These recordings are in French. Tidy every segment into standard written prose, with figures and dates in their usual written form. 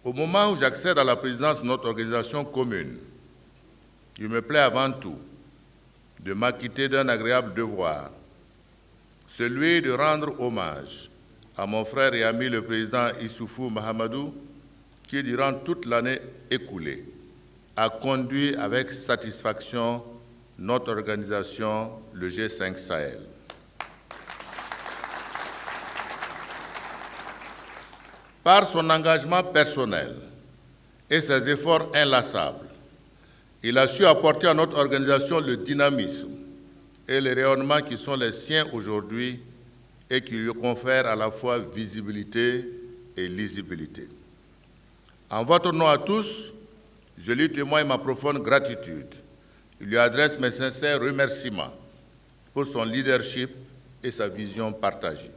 Au moment où j'accède à la présidence de notre organisation commune, il me plaît avant tout de m'acquitter d'un agréable devoir, celui de rendre hommage à mon frère et ami le président Issoufou Mahamadou, qui, durant toute l'année écoulée, a conduit avec satisfaction notre organisation, le G5 Sahel. Par son engagement personnel et ses efforts inlassables, il a su apporter à notre organisation le dynamisme et le rayonnement qui sont les siens aujourd'hui et qui lui confèrent à la fois visibilité et lisibilité. En votre nom à tous, je lui témoigne ma profonde gratitude. Je lui adresse mes sincères remerciements pour son leadership et sa vision partagée.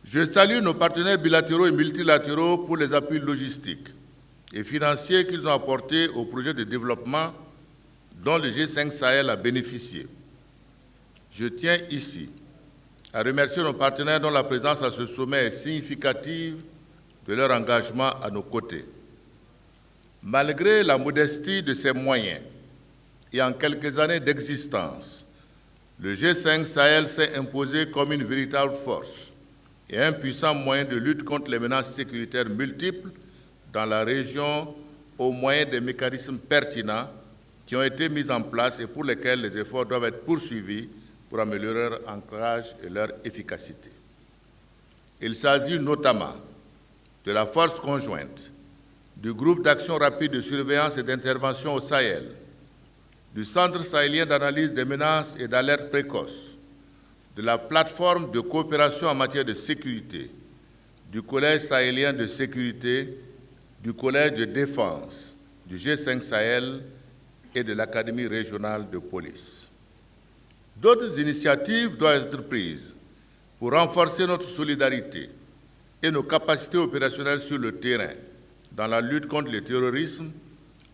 Je salue nos partenaires bilatéraux et multilatéraux pour les appuis logistiques et financiers qu'ils ont apportés au projet de développement dont le G5 Sahel a bénéficié. Je tiens ici à remercier nos partenaires dont la présence à ce sommet est significative de leur engagement à nos côtés. Malgré la modestie de ses moyens et en quelques années d'existence, le G5 Sahel s'est imposé comme une véritable force et un puissant moyen de lutte contre les menaces sécuritaires multiples dans la région au moyen des mécanismes pertinents qui ont été mis en place et pour lesquels les efforts doivent être poursuivis pour améliorer leur ancrage et leur efficacité. Il s'agit notamment de la force conjointe, du groupe d'action rapide de surveillance et d'intervention au Sahel, du Centre sahélien d'analyse des menaces et d'alerte précoce, de la plateforme de coopération en matière de sécurité, du Collège sahélien de sécurité, du Collège de défense, du G5 Sahel et de l'Académie régionale de police. D'autres initiatives doivent être prises pour renforcer notre solidarité et nos capacités opérationnelles sur le terrain dans la lutte contre le terrorisme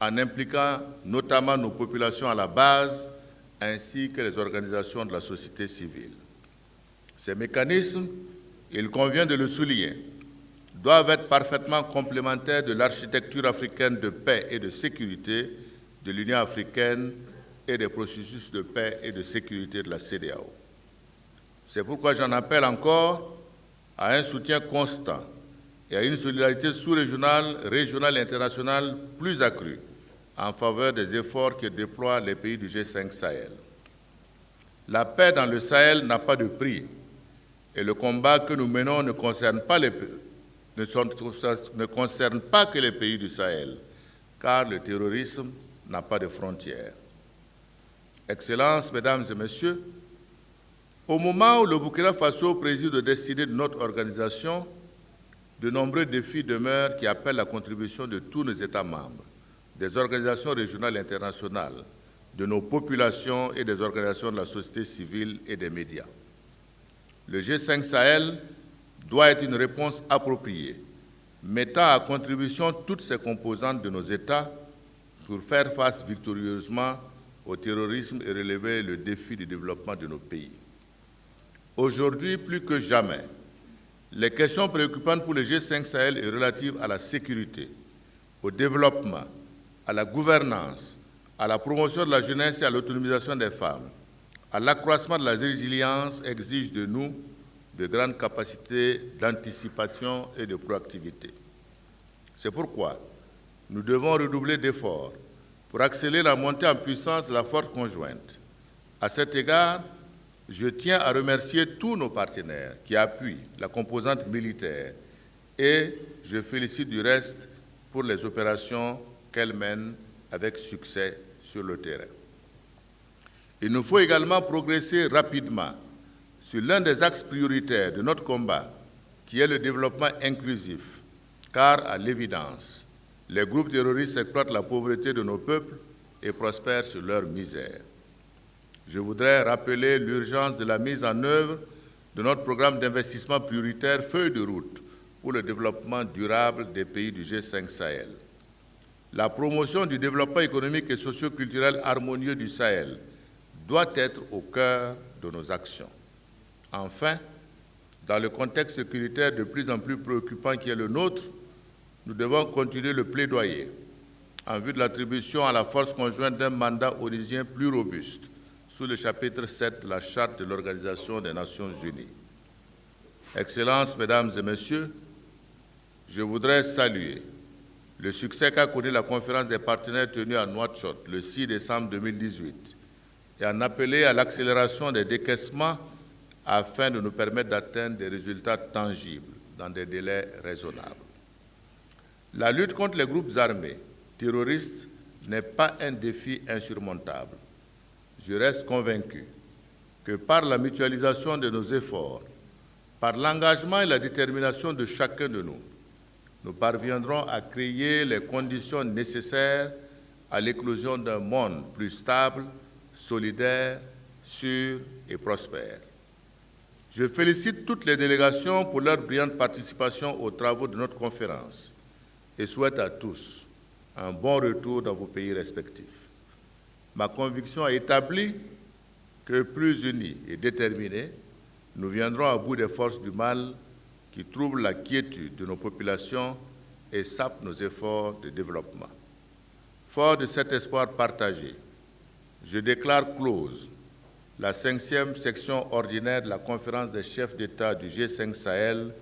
en impliquant notamment nos populations à la base ainsi que les organisations de la société civile. Ces mécanismes, il convient de le souligner, doivent être parfaitement complémentaires de l'architecture africaine de paix et de sécurité de l'Union africaine et des processus de paix et de sécurité de la CEDEAO. C'est pourquoi j'en appelle encore à un soutien constant et à une solidarité sous-régionale, régionale et internationale plus accrue en faveur des efforts que déploient les pays du G5 Sahel. La paix dans le Sahel n'a pas de prix et le combat que nous menons ne concerne pas que les pays du Sahel, car le terrorisme n'a pas de frontières. Excellences, Mesdames et Messieurs, au moment où le Burkina Faso préside aux destinées de notre organisation, de nombreux défis demeurent qui appellent la contribution de tous nos États membres, des organisations régionales et internationales, de nos populations et des organisations de la société civile et des médias. Le G5 Sahel doit être une réponse appropriée, mettant à contribution toutes ces composantes de nos États pour faire face victorieusement au terrorisme et relever le défi du développement de nos pays. Aujourd'hui, plus que jamais, les questions préoccupantes pour le G5 Sahel sont relatives à la sécurité, au développement, à la gouvernance, à la promotion de la jeunesse et à l'autonomisation des femmes, à l'accroissement de la résilience exige de nous de grandes capacités d'anticipation et de proactivité. C'est pourquoi nous devons redoubler d'efforts pour accélérer la montée en puissance de la force conjointe. À cet égard, je tiens à remercier tous nos partenaires qui appuient la composante militaire et je félicite du reste pour les opérations qu'elle mène avec succès sur le terrain. Il nous faut également progresser rapidement sur l'un des axes prioritaires de notre combat, qui est le développement inclusif, car à l'évidence, les groupes terroristes exploitent la pauvreté de nos peuples et prospèrent sur leur misère. Je voudrais rappeler l'urgence de la mise en œuvre de notre programme d'investissement prioritaire Feuille de route pour le développement durable des pays du G5 Sahel. La promotion du développement économique et socio-culturel harmonieux du Sahel doit être au cœur de nos actions. Enfin, dans le contexte sécuritaire de plus en plus préoccupant qui est le nôtre, nous devons continuer le plaidoyer en vue de l'attribution à la force conjointe d'un mandat onusien plus robuste sous le chapitre 7 de la Charte de l'Organisation des Nations Unies. Excellences, Mesdames et Messieurs, je voudrais saluer le succès qu'a connu la conférence des partenaires tenue à Nouakchott le 6 décembre 2018 et en appeler à l'accélération des décaissements afin de nous permettre d'atteindre des résultats tangibles dans des délais raisonnables. La lutte contre les groupes armés terroristes n'est pas un défi insurmontable. Je reste convaincu que par la mutualisation de nos efforts, par l'engagement et la détermination de chacun de nous, nous parviendrons à créer les conditions nécessaires à l'éclosion d'un monde plus stable, solidaire, sûr et prospère. Je félicite toutes les délégations pour leur brillante participation aux travaux de notre conférence et souhaite à tous un bon retour dans vos pays respectifs. Ma conviction est établie que plus unis et déterminés, nous viendrons à bout des forces du mal qui troublent la quiétude de nos populations et sapent nos efforts de développement. Fort de cet espoir partagé, je déclare close la 5e section ordinaire de la conférence des chefs d'État du G5 Sahel.